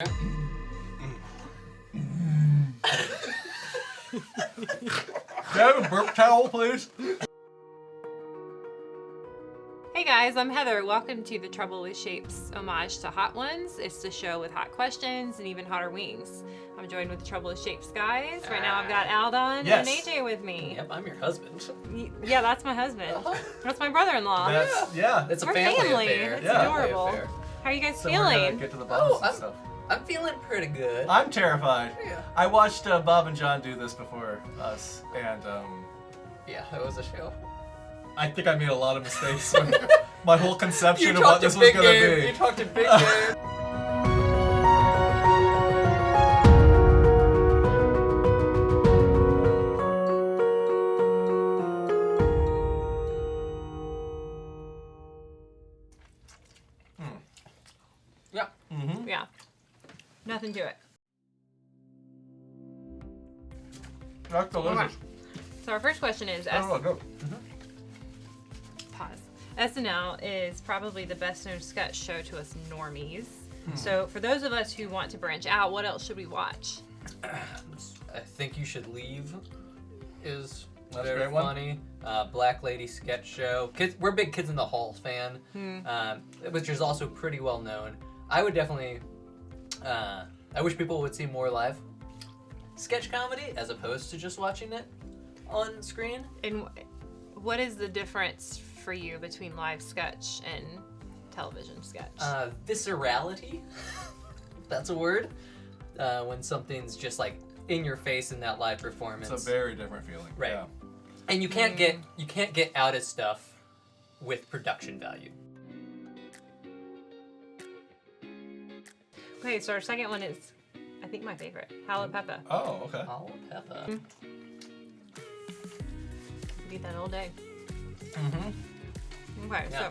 Can I have a burp towel, please? Hey guys, I'm Heather. Welcome to the Trouble with Shapes homage to Hot Ones. It's the show with hot questions and even hotter wings. I'm joined with the Trouble with Shapes guys. Right now I've got Aldon and AJ with me. Yep, I'm your husband. Yeah, that's my husband. That's my brother-in-law. It's a We're family affair. It's Yeah. adorable. Affair. How are you guys So we're gonna feeling? get to the bottom of stuff. I'm feeling pretty good. I'm terrified. Yeah. I watched Bob and John do this before us, and Yeah, it was a show. I think I made a lot of mistakes. When my whole conception of talked what a this was big gonna game. be. You talked a big game. Yeah. Mm-hmm. Yeah. Nothing to it. That's delicious. So our first question is, Oh, go. pause. SNL is probably the best known sketch show to us normies. So for those of us who want to branch out, what else should we watch? I think you should leave. Is That's a very great one. funny. Black Lady sketch show. We're big Kids in the Hall fan, which is also pretty well known. I would definitely. I wish people would see more live sketch comedy as opposed to just watching it on screen. And what is the difference for you between live sketch and television sketch? Viscerality. That's a word. When something's just like in your face in that live performance. It's a very different feeling. Right. Yeah. And you can't get out of stuff with production value. Okay, so our second one is, I think, my favorite, Jalapeno. Oh, okay. Jalapeno. Eat that all day. Mm-hmm. Okay, Yeah.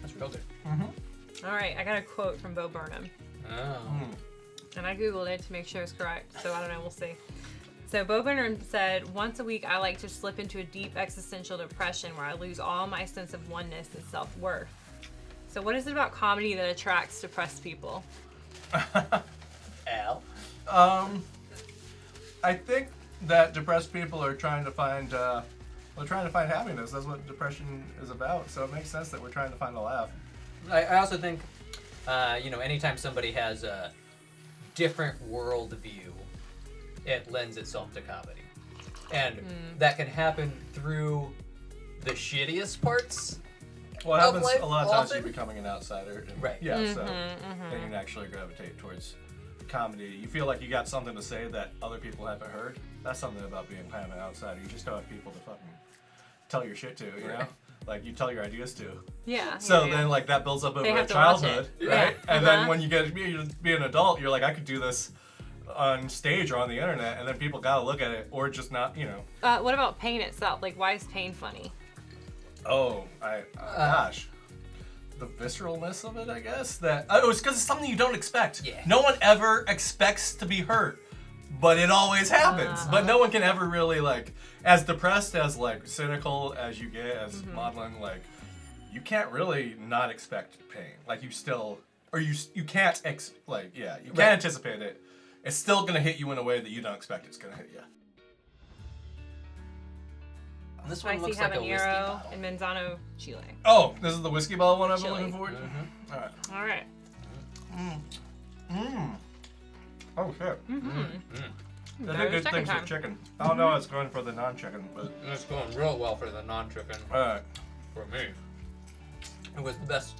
That's real good. Mm-hmm. all right, I got a quote from Bo Burnham, Oh. and I Googled it to make sure it's correct, so I don't know, we'll see. So Bo Burnham said, once a week I like to slip into a deep existential depression where I lose all my sense of oneness and self-worth. So what is it about comedy that attracts depressed people? Al. I think that depressed people are trying to find happiness. That's what depression is about. So it makes sense that we're trying to find a laugh. I also think, anytime somebody has a different worldview, it lends itself to comedy. And that can happen through the shittiest parts. Well, it happens life a lot of times often. you're becoming an outsider. And, Right. Yeah, so then you naturally gravitate towards comedy. You feel like you got something to say that other people haven't heard. That's something about being kind of an outsider. You just don't have people to fucking tell your shit to, you know? Right. Like, you tell your ideas to. Yeah. So yeah. then, like, that builds up over They a have to watch childhood, it. right? Yeah. And then when you get to be an adult, you're like, I could do this on stage or on the internet, and then people gotta look at it, or just not, you know. What about pain itself? Like, why is pain funny? Oh, gosh. The visceralness of it, I guess. It's because it's something you don't expect. Yeah. No one ever expects to be hurt, but it always happens. But no one can ever really, like, as depressed, as, like, cynical as you get, as modeling, like, you can't really not expect pain. Like, you still, or you can't, you can't anticipate it. It's still gonna hit you in a way that you don't expect it's gonna hit you. This one Spicy looks like a whiskey habanero bottle. and Manzano Chile. Oh, this is the whiskey bottle one I've been Chili. looking forward to? All right. All right. Oh, shit. They do Better good second things time. with chicken. I don't know how it's going for the non-chicken, but It's going real well for the non-chicken. alright. For me, it was the best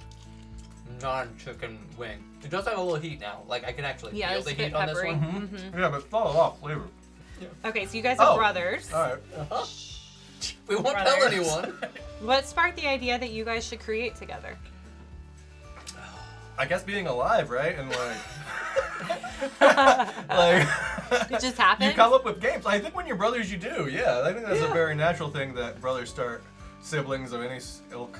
non-chicken wing. It does have a little heat now. Like, I can actually Yeah, feel it's the a bit heat on this peppery. one. Yeah, but follow off flavor. Okay, so you guys are Oh. brothers. Alright. We won't Brothers. tell anyone. What sparked the idea that you guys should create together? I guess being alive, right? And like, It just happened? you come up with games. I think when you're brothers, you do. Yeah, I think that's a very natural thing that brothers start. Siblings of any ilk.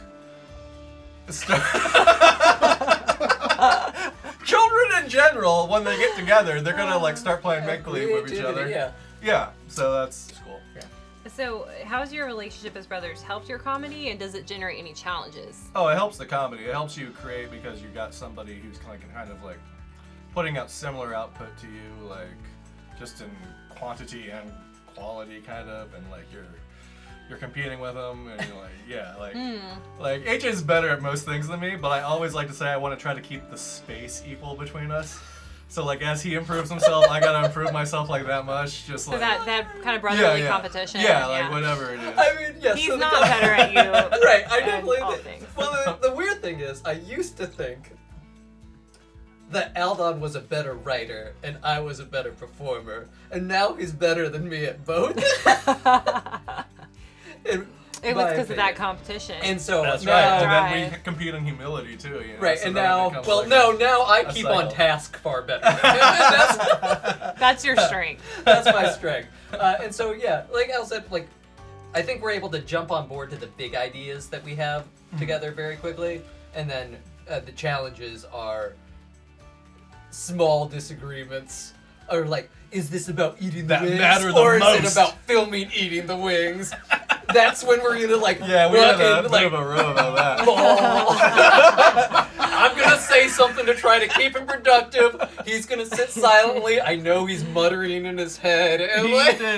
Children in general, when they get together, they're gonna like start playing make believe with each other. Yeah. Yeah. So that's cool. Yeah. So, how's your relationship as brothers helped your comedy, and does it generate any challenges? Oh, it helps the comedy. It helps you create because you got somebody who's kind of like putting out similar output to you, like just in quantity and quality, kind of, and like you're competing with them, and you're like, yeah, like AJ's better at most things than me, but I always like to say I want to try to keep the space equal between us. So like as he improves himself, I gotta improve myself like that much, just like that kind of brotherly competition. Yeah, like whatever it is. I mean, yes. He's not better at you. Right, I definitely all think. things. Well, the weird thing is, I used to think that Aldon was a better writer and I was a better performer, and now he's better than me at both. It was because of that competition. And so that's now, right. And then we compete in humility too. You know? Right, so and then it now, becomes well, like now I keep cycle. on task far better. That's your strength. That's my strength. And so, yeah, like Al said, like, I think we're able to jump on board to the big ideas that we have together very quickly, and then the challenges are small disagreements. Or like, is this about eating the That wings, matter the or is it most? about filming eating the wings? That's when we're gonna like, Yeah, we had a fucking, bit of a row about that. I'm gonna say something to try to keep him productive. He's gonna sit silently. I know he's muttering in his head. And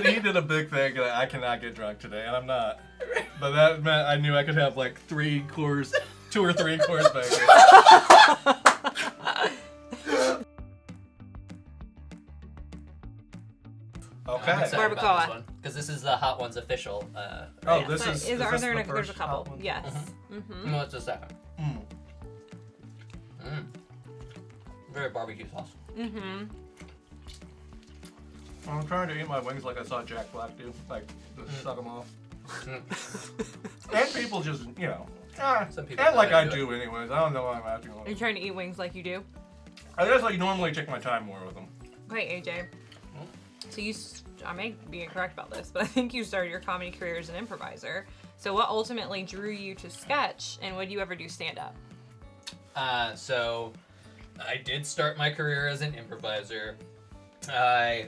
He did a big thing. Like, I cannot get drunk today, and I'm not. But that meant I knew I could have like 2 or 3 course back there. Okay. I'm excited Barbacoa. about this one, because this is the Hot Ones official. Oh, right? this But is there, this there's the a first couple. hot one? Yes. Mm-hmm. No, it's a second. Mm. Very barbecue sauce. Mm-hmm. I'm trying to eat my wings like I saw Jack Black do, like just suck them off. And people just, you know, Some people and like know how I to do do anyways. I don't know why I'm acting like Are you trying to eat wings like you do? I just like normally take my time more with them. Okay, AJ. So I may be incorrect about this, but I think you started your comedy career as an improviser. So what ultimately drew you to sketch, and would you ever do stand-up? So I did start my career as an improviser. I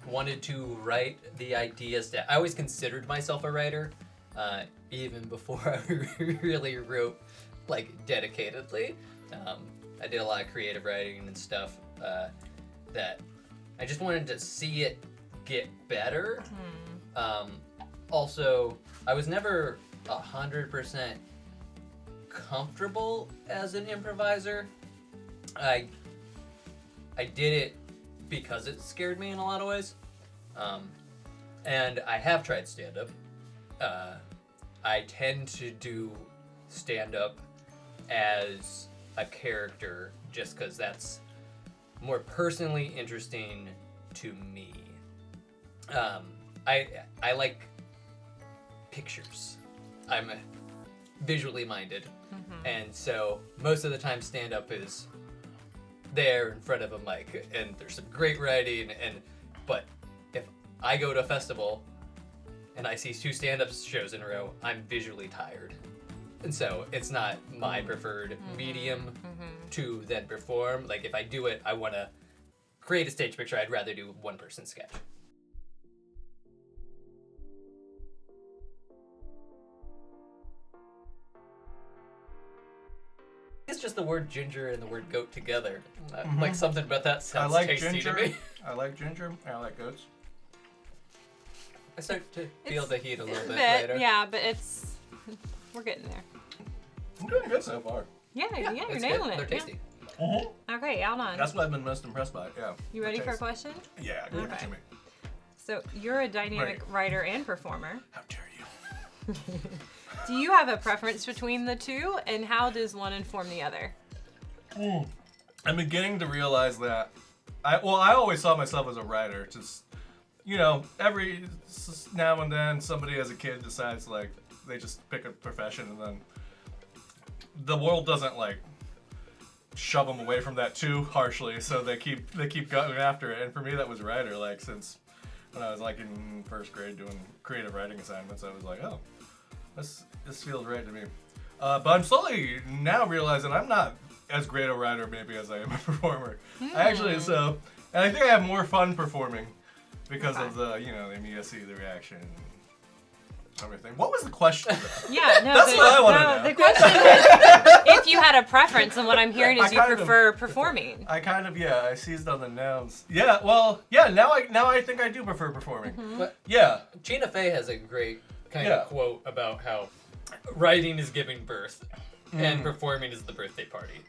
wanted to write the ideas that I always considered myself a writer, even before I really wrote like dedicatedly. I did a lot of creative writing and stuff that I just wanted to see it get better. Also, I was never 100% comfortable as an improviser. I did it because it scared me in a lot of ways. And I have tried stand-up. I tend to do stand-up as a character just because that's more personally interesting to me. I like pictures. I'm visually minded. And so most of the time stand-up is there in front of a mic and there's some great writing, but if I go to a festival and I see 2 stand-up shows in a row, I'm visually tired. And so it's not my preferred medium to then perform. Like if I do it, I want to create a stage picture. I'd rather do one-person sketch. It's just the word ginger and the word goat together. Like something about that sounds I like tasty ginger. to me. I like ginger. And I like goats. I start to feel the heat a little bit But, later. yeah, but we're getting there. I'm doing good so far. Yeah, you're it's nailing good. it. They're tasty. Yeah. Okay, Aldon. That's what I've been most impressed by. Yeah. You ready for a Taste. question? Yeah, give it Okay. to me. So you're a dynamic writer and performer. How dare you? Do you have a preference between the two, and how does one inform the other? I'm beginning to realize that. I always saw myself as a writer. Just, you know, every now and then somebody as a kid decides like they just pick a profession, and then the world doesn't like shove them away from that too harshly, so they keep going after it. And for me, that was writer. Like since when I was like in first grade doing creative writing assignments, I was like, oh, this feels right to me. But I'm slowly now realizing I'm not as great a writer maybe as I am a performer. I actually and I think I have more fun performing because of the the immediacy, the reaction. everything. What was the question? Yeah, no. That's what I want to know. The question is if you had a preference, and what I'm hearing is you prefer performing. I seized on the nouns. Yeah, well, yeah. Now I think I do prefer performing. But Yeah. Gina Fey has a great kind of quote about how writing is giving birth and performing is the birthday party.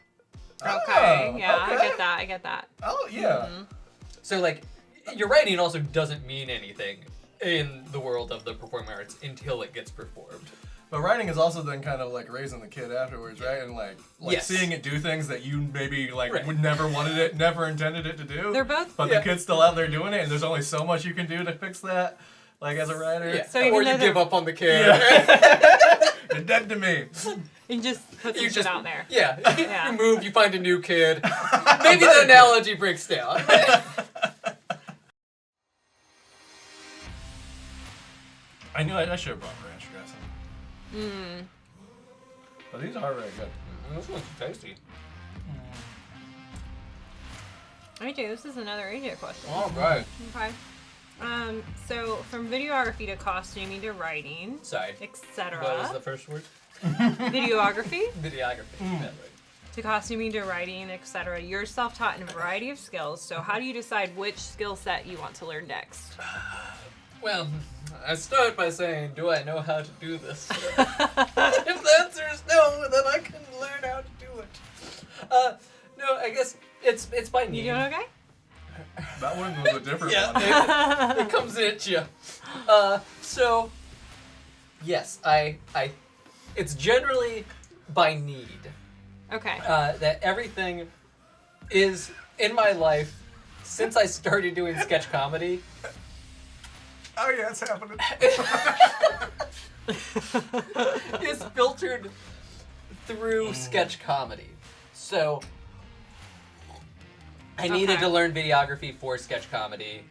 Okay, yeah, okay. I get that. Oh yeah. So like, your writing also doesn't mean anything in the world of the performing arts until it gets performed. But writing is also then kind of like raising the kid afterwards, right? And like Yes. seeing it do things that you maybe like Right. would never wanted it, never intended it to do. They're both. But the kid's still out there doing it, and there's only so much you can do to fix that. Like as a writer. Yeah. So even or though you they're- give up on the kid. Yeah. You're dead to me. You just put some shit out there. Yeah. Yeah. You move, you find a new kid. Maybe the analogy breaks down. I knew I should have brought ranch dressing. But these are really good. This one's tasty. AJ, this is another AJ question. All right. Okay. So from videography to costuming to writing, Sorry. etc. What was the first word? Videography Videography. That right. to costuming to writing, etc. You're self-taught in a variety of skills. So how do you decide which skill set you want to learn next? Well, I start by saying, do I know how to do this? If the answer is no, then I can learn how to do it. No, I guess it's by need. You doing okay? That one was a different one. Yeah, it comes at you. So, yes, it's generally by need. Okay. That everything is in my life since I started doing sketch comedy. Oh yeah, it's happening. Is filtered through sketch comedy. So I needed to learn videography for sketch comedy.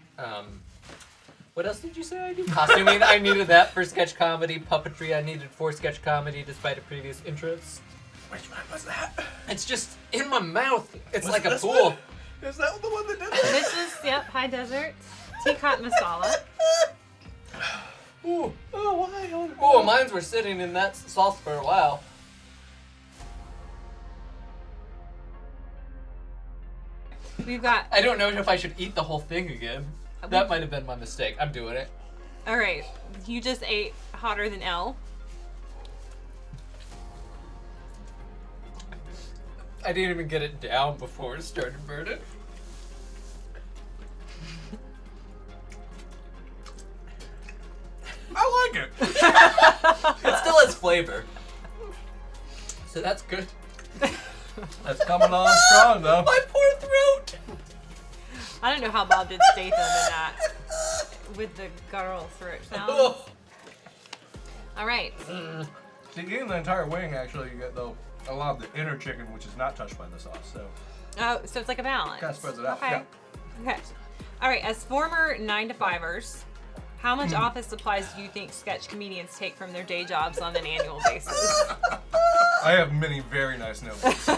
What else did you say I do? Costuming, I needed that for sketch comedy. Puppetry, I needed for sketch comedy despite a previous interest. Which one was that? It's just in my mouth. It's Was like a this pool. one? Is that the one that did that? This is High Desert Teacut Masala. Ooh. Oh, why? Oh, mines were sitting in that sauce for a while. We've got. I don't know if I should eat the whole thing again. That might have been my mistake. I'm doing it. All right. You just ate hotter than L. I didn't even get it down before it started burning. I like it. It still has flavor. So that's good. That's coming on strong though. My poor throat! I don't know how Bob did Statham in that with the guttural throat sound. Oh. All right. See, eating the entire wing, actually, you get though a lot of the inner chicken, which is not touched by the sauce. So Oh, so it's like a balance. kind of spreads it out. Okay. Okay. All right. As former 9-to-5ers, how much office supplies do you think sketch comedians take from their day jobs on an annual basis? I have many very nice notebooks.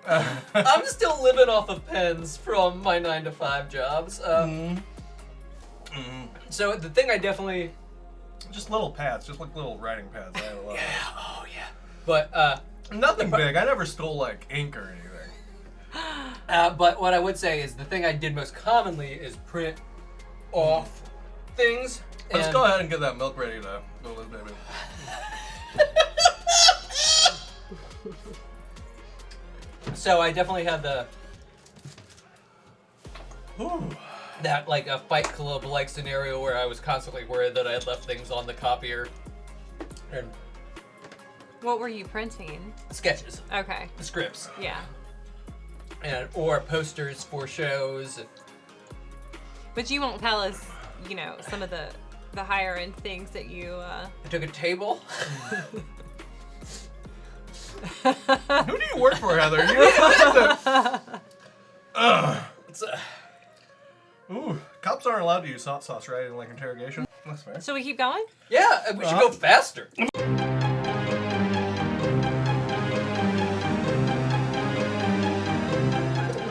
I'm still living off of pens from my 9-to-5 jobs. So the thing I definitely... Just little pads, just like little writing pads. I have a lot. Oh yeah. But Nothing big. I never stole like ink or anything. but what I would say is the thing I did most commonly is print off things. Let's and- go ahead and get that milk ready to go with baby. So I definitely had the Ooh. that like a Fight Club like scenario where I was constantly worried that I had left things on the copier. And What were you printing? sketches, Okay. scripts, Yeah. and or posters for shows. But you won't tell us, you know, some of the higher end things that you. I took a table. Who do you work for, Heather? It's, Ooh, cops aren't allowed to use hot sauce, right? In like interrogation. That's fair. So we keep going? yeah, we should go faster.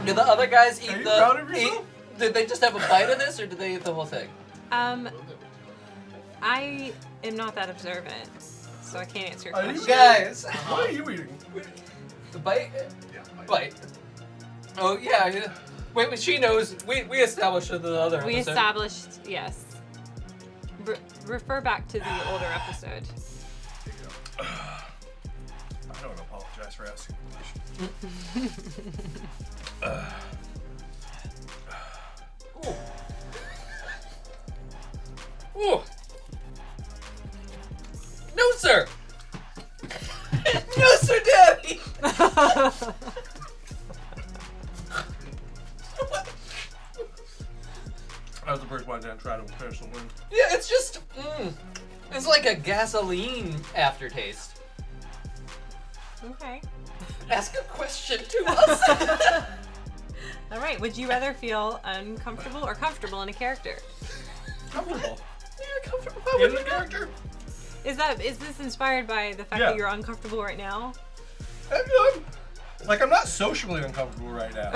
Do the other guys eat Are you the? proud of yourself? Did they just have a bite of this, or did they eat the whole thing? I am not that observant, so I can't answer your Are you question. Guys, What are you eating? the bite? Yeah, Bite. Oh, yeah. Wait, she knows. We established in the other We episode. established, yes. Refer back to the older episode. I don't apologize for asking the question. Ooh. Ooh. No, sir. No, sir, Daddy. That was the first one I didn't try to finish the win. Yeah, it's just. It's like a gasoline aftertaste. Okay. Ask a question to us. All right. Would you rather feel uncomfortable or comfortable in a character? Comfortable. You're comfortable In the character? Is this inspired by the fact Yeah. that you're uncomfortable right now? I'm not socially uncomfortable right now.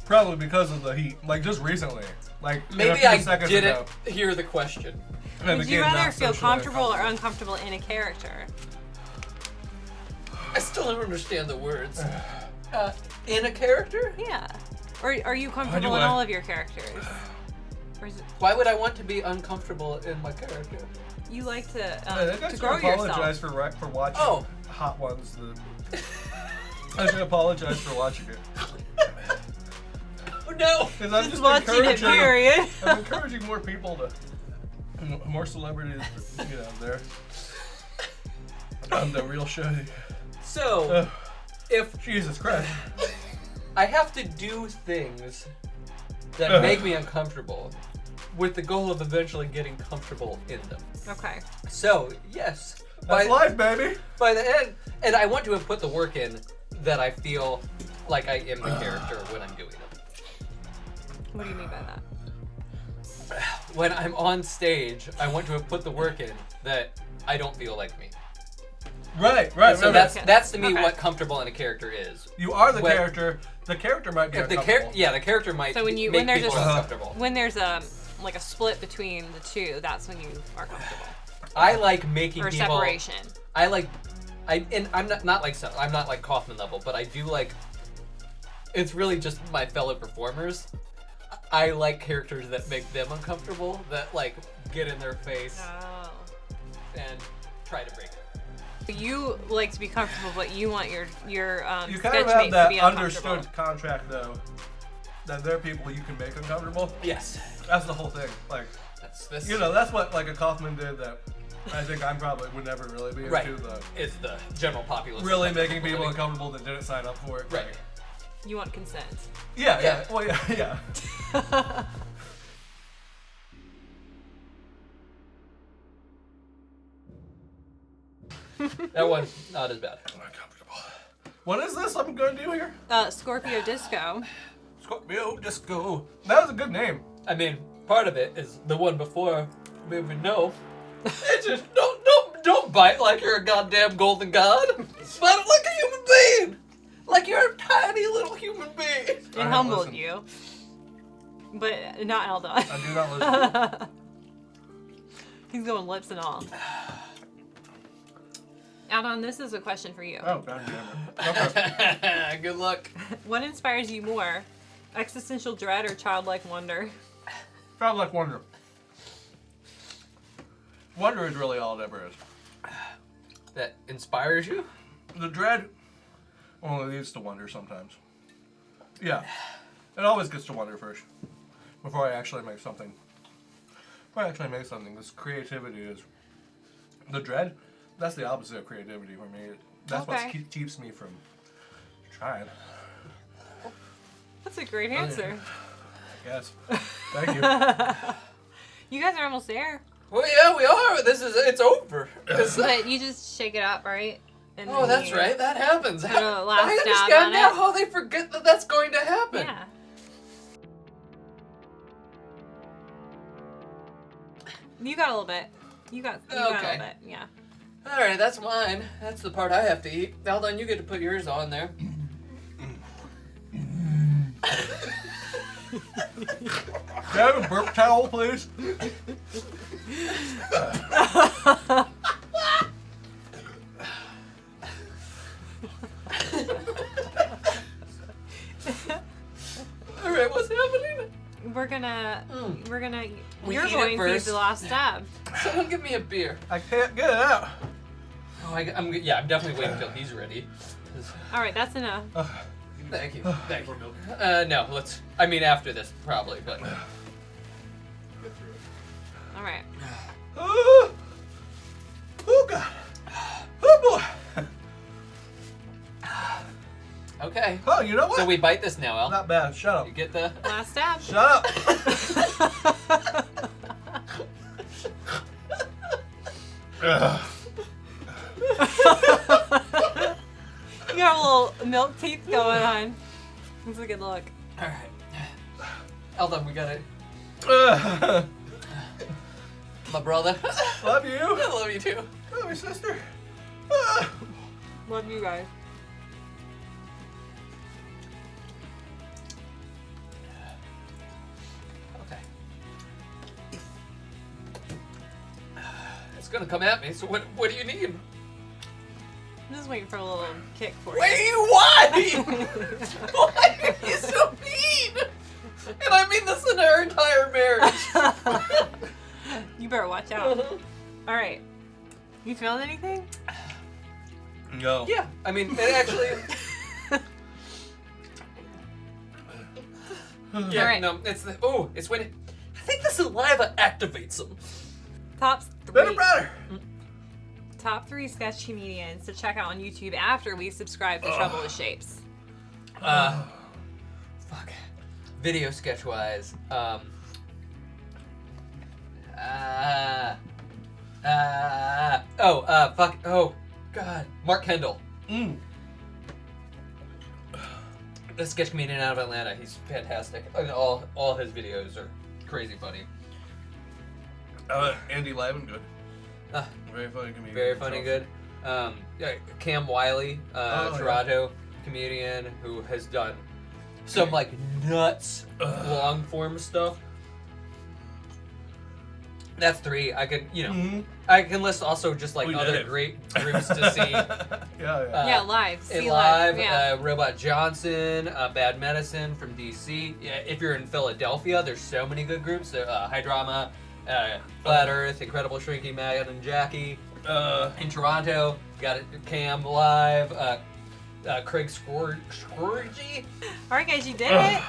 Probably because of the heat. Like, just recently. Like, Maybe a few I seconds didn't ago. hear the question. I Would you became rather not feel socially comfortable or uncomfortable. uncomfortable in a character? I still don't understand the words. In a character? Yeah. Or are you comfortable in I- all of your characters? Or is it, Why would I want to be uncomfortable in my character? you like to I think I should grow apologize yourself? for watching Oh. Hot Ones. I should apologize for watching it. Oh no! Because I'm Just just watching it, encouraging, period. I'm encouraging more people more celebrities, there. On the real show. So, if Jesus Christ. I have to do things that make me uncomfortable, with the goal of eventually getting comfortable in them. Okay. So, yes. That's life, baby. By the end, and I want to have put the work in that I feel like I am the character when I'm doing them. What do you mean by that? When I'm on stage, I want to have put the work in that I don't feel like me. Right. So that's to me Okay. what comfortable in a character is. You are the When- character. The character might be If the uncomfortable. the character might So when make there's people a uncomfortable. when there's a split between the two, that's when you are comfortable. I like making Or people. separation. And I'm not like Kaufman level, but I do like. It's really just my fellow performers. I like characters that make them uncomfortable, that like get in their face Oh. and try to break it. You like to be comfortable, but you want your You kind sketch of have mates to that be uncomfortable. understood contract, though, that there are people you can make uncomfortable. Yes, That's the whole thing. Like, that's that's what like a Kaufman did that I think I probably would never really be into. right. The It's the general populace. really making people living. uncomfortable that didn't sign up for it. Right. Like, You want consent. yeah. Well, yeah. That one not as bad. Uncomfortable. What is this I'm going to do here? Scorpio Disco. Scorpio Disco. That was a good name. I mean, part of it is the one before. Maybe no. It's just don't bite like you're a goddamn golden god. Bite like a human being. Like you're a tiny little human being. It I humbled listen. you. But not Eldon. I do not listen. He's going lips and all. Eldon, this is a question for you. Oh, god damn it. Okay. Good luck. What inspires you more? Existential dread or childlike wonder? Sounds like wonder. Wonder is really all it ever is. That inspires you? The dread only leads to wonder sometimes. Yeah. It always gets to wonder first. Before I actually make something. This creativity is... The dread, that's the opposite of creativity for me. That's Okay. what keeps me from trying, That's a great answer. I guess. Thank you. You guys are almost there. Well, yeah, we are. It's over. But you just shake it up, right? And Oh, then that's you- right. That happens. Put a last I stab understand on now it. how they forget that that's going to happen. Yeah. You got a little bit. You got a little Okay. bit, yeah. All right, that's mine. That's the part I have to eat. Eldon, you get to put yours on there. Can I have a burp towel, please? All right, what's happening? We're gonna. We You're eat it going to eat first. the last stab. Someone give me a beer. I can't get it out. Oh, I'm definitely waiting until he's ready. All right, that's enough. Thank you. Thank you. No, I mean, after this, probably, but. Get through it. All right. Oh, God. Oh, boy. Okay. Oh, you know what? So we bite this now, Al. Not bad. Shut up. You get the. Last stab. Shut up. Ugh. You got a little milk teeth going on. That's a good look. All right. Eldon, we got it. Ugh. My brother. Love you. I love you too. Love you, sister. Ugh. Love you guys. Okay. It's gonna come at me. So what do you need? I'm just waiting for a little kick for you. Wait, why? Why are you so mean? And I mean this in our entire marriage. You better watch out. All right. You feeling anything? No. Yeah, I mean, it actually. Yeah, Alright. no, it's when I think the saliva activates them. Top Better, three. brother. Top 3 sketch comedians to check out on YouTube after we subscribe to Trouble with Shapes. Fuck. Video sketch wise, fuck. Oh, God. Mark Kendall. A sketch comedian out of Atlanta. He's fantastic. And all his videos are crazy funny. Andy Lavin, good. Uh, Very funny comedian. Very funny, good. Yeah, Cam Wiley, yeah. Toronto comedian who has done some like nuts long form stuff. That's 3. I could, I can list also just like We did other it. great groups to see. Yeah. Yeah, live. See Live, Yeah. Robot Johnson, Bad Medicine from DC. Yeah, if you're in Philadelphia, there's so many good groups. High Drama, Flat Earth, Incredible Shrinking Matt and Jackie. In Toronto, got it, Cam Live, Craig Scourgy. All right, guys, you did it.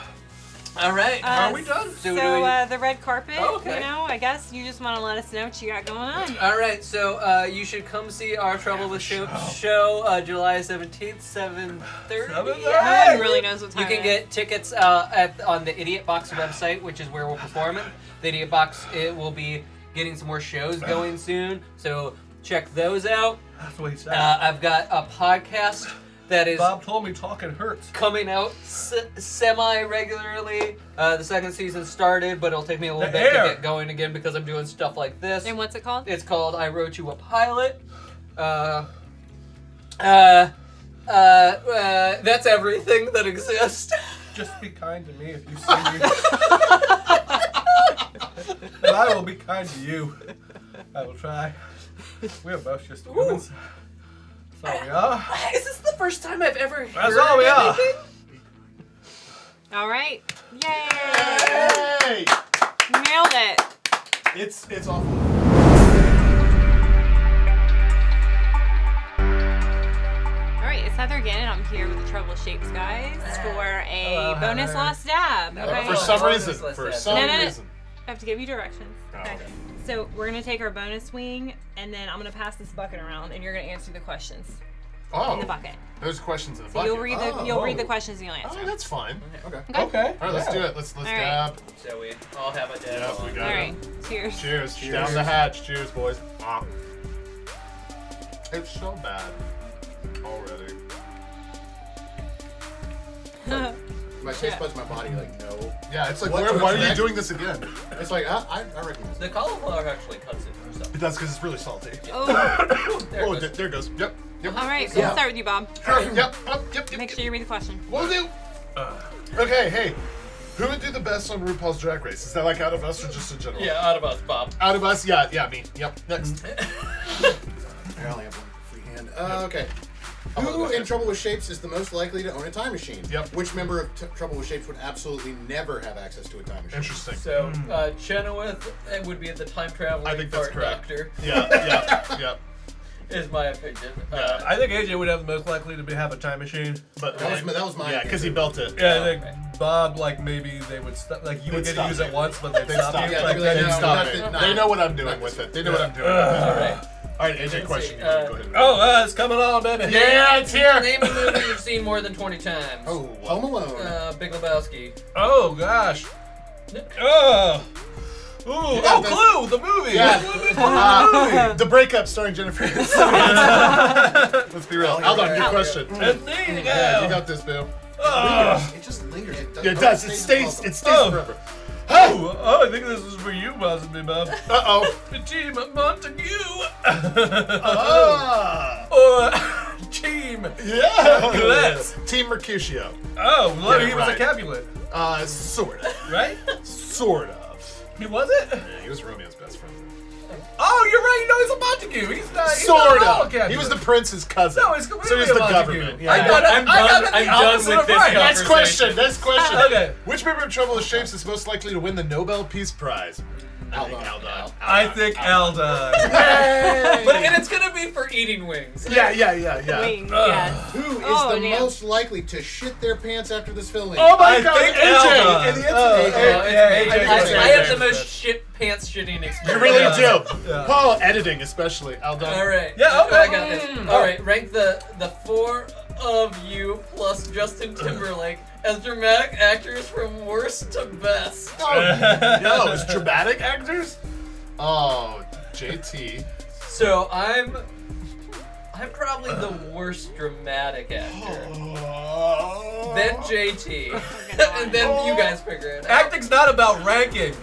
All right, Are we done? So, do the red carpet, Oh, okay. I guess you just want to let us know what you got going on. All right, so you should come see our Trouble with Shapes show July 17th, 7:30. 7:30. No one really knows what You time can it get tickets on the Idiot Box website, which is where we're performing. The Idiot Box, it will be getting some more shows going soon, so check those out. That's what he said. I've got a podcast that is Bob told me talking hurts. coming out semi-regularly. The second season started, but it'll take me a little The bit air. to get going again because I'm doing stuff like this. And what's it called? It's called I Wrote You a Pilot. That's everything that exists. Just be kind to me if you see me. And I will be kind to you. I will try. We are both just humans. That's all we are. Is this the first time I've ever heard That's all we are. anything? All right. Yay! Hey! You nailed it. It's awful. All right, it's Heather again, and I'm here with the Trouble Shapes guys for a Hello, bonus Heather. lost dab. Okay. For some Oh, reason. let's For do it. some No. reason. I have to give you directions. Oh, Okay. okay. So we're gonna take our bonus wing, and then I'm gonna pass this bucket around, and you're gonna answer the questions Oh. in the bucket. There's questions in the So bucket. you'll read the questions and you'll answer. Oh, that's fine. Okay. Okay. Okay. All right, let's do it. Let's right. dab. So we all have a dab. Yep, we got All it. right. Cheers. Cheers. Cheers. Down the hatch. Cheers, boys. It's so bad already. My taste buds, my body, like, no. Yeah, it's like, What why to are you expect? doing this again? It's like, I recognize The it. cauliflower actually cuts it for something. It does because it's really salty. Oh. There Oh, it goes. there it goes. Yep. Yep. All right. So Yeah. we'll start with you, Bob. Sure. Yep. Yep. Make sure you read the question. Will do. Okay. Hey. Who would do the best on RuPaul's Drag Race? Is that like out of us or just in general? Yeah, out of us, Bob. Out of us? Yeah, me. Yep. Next. I only have one free hand. Okay. Who in Trouble with Shapes is the most likely to own a time machine? Yep. Which member of Trouble with Shapes would absolutely never have access to a time machine? Interesting. So, Chenoweth would be the time traveling I think that's fart correct. doctor, Yeah. is my opinion. I think AJ would have the most likely to have a time machine. But That was mine. yeah, because he built it. Yeah, I think Okay. Bob, like maybe they would stop. Like you would They'd get to use stop it it. once, but they'd stop you. Yeah, Like, they'd be they like, didn't no, stop not it. the- They know what I'm doing with it. They know what I'm doing with it. Alright. All right, AJ, question. see, Go ahead. Oh, it's coming on, baby. Yeah, it's here. Name a movie you've seen more than 20 times. Oh, Home Alone. Big Lebowski. Oh gosh. Oh. Ooh. Oh, that's- Clue, the movie. Yeah. The breakup starring Jennifer Aniston. Let's be real. Hold on, good question. And there you Yeah, you go. got this, Boo. Oh. It just lingers. Yeah, it does. It stays. It stays Oh. forever. Oh, I think this is for you, possibly, Bob. Uh-oh. Team Montague. Ah. Or Team. Yeah. Let's. Team Mercutio. Oh, well, Get it he was a right. Capulet, Sort of. right? Sort of. He was it? Yeah, he was Romeo's best friend. Oh, you're right. No, he's a Montague. He's not. He's Sort not at all a of. Capulet. He was the prince's cousin. No, he's so completely he's the a Montague. government. Yeah. I got it. I'm I got done- it the I'm done opposite with of this right. conversation. Next question. Next question. Okay. Which member of Trouble with Shapes is most likely to win the Nobel Peace Prize? I think Aldon. Aldon. I think Eldon. And it's gonna be for eating wings. Yeah. Wings, yes. Who is Oh, the damn. most likely to shit their pants after this filming? Oh my I God! think AJ. Eldon. And the answer Oh, is AJ. yeah, I, AJ. I have the AJ. most shit pants shitting experience. You really Yeah. do. Yeah. Paul, editing especially. Aldon. All right. Yeah, okay. I got this. All right. Rank the four of you plus Justin Timberlake as dramatic actors from worst to best. No, it's dramatic actors. Oh, JT. So I'm probably the worst dramatic actor. Then JT. And then you guys figure it out. Acting's not about ranking.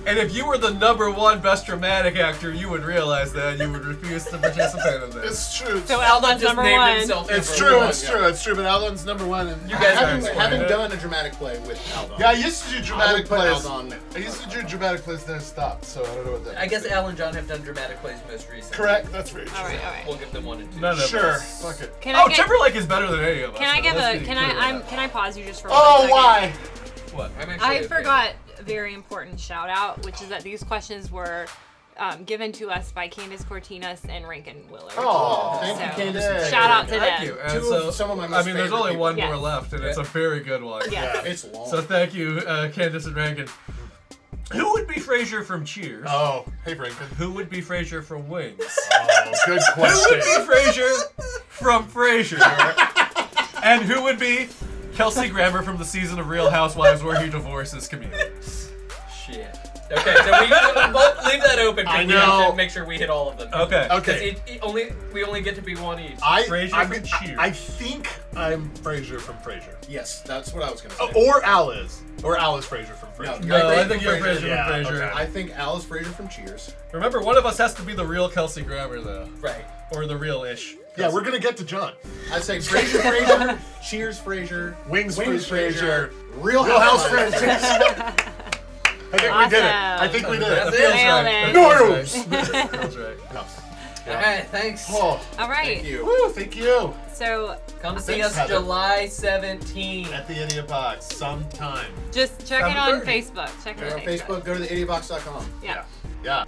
And if you were the #1 best dramatic actor, you would realize that you would refuse to participate in this. It's true. So Eldon's Just number named one. himself It's number true. one. It's true. It's true. But Aldon's #1, and You guys having, are having it. done a dramatic play with Aldon. Yeah, I used to do dramatic put plays. Aldon. I used to do dramatic plays, then I stopped. So I don't know what that. I guess means. Al and John have done dramatic plays most recently. Correct. That's very true. All right, all right. We'll give them 1 and 2. None of Sure. us. Fuck it. Can I Oh, get, Timberlake is better than any of us. Can I so give let's a? be Can clear I? about Can I pause you just for Oh, 1 second? why? that. What? I'm actually I okay. forgot a very important shout out, which is that these questions were given to us by Candace Cortinas and Rankin Willard. Oh, Thank you, So, Candace. Shout out to Thank them. you. And Two so, of some of my I most mean, there's favorite only people. one Yes. more left, and it's a very good one. Yes. It's long. So thank you, Candace and Rankin. Who would be Frasier from Cheers? Oh, hey, Franklin. Who would be Frasier from Wings? Oh, good Who would question. be Frasier from Frasier? And who would be Kelsey Grammer from the season of Real Housewives where he divorces Camille? Shit. Okay, so we both leave that open I because we have know. to make sure we hit all of them. Okay. Okay. Because we only get to be one each. Frasier from Cheers. I think I'm Frasier from Frasier. Yes, that's what I was gonna say. Or Al is. Or Al is Frasier from Frasier. No, No, I Frasier think from you're Frasier. Frasier Yeah, from Frasier. okay. I think Alice Fraser from Cheers. Remember, one of us has to be the real Kelsey Grammer, though. Right. Or the real-ish. Yeah, we're gonna get to John. I'd say Fraser Fraser, Cheers Fraser, Wings Fraser, Fraser, Real Real House Housewives. Fraser. I think we did it. I Awesome. think we did That it. feels Nailed right. it. That feels right. Feels right. All right, thanks. Oh, All right. Thank you. woo, thank you. So Come see Thanks, us Heather. July 17th. At the Idiot Box, sometime. just check it on 7:30. Facebook. Check it Go on to Facebook. Go to theidiotbox.com. Yeah. Yeah.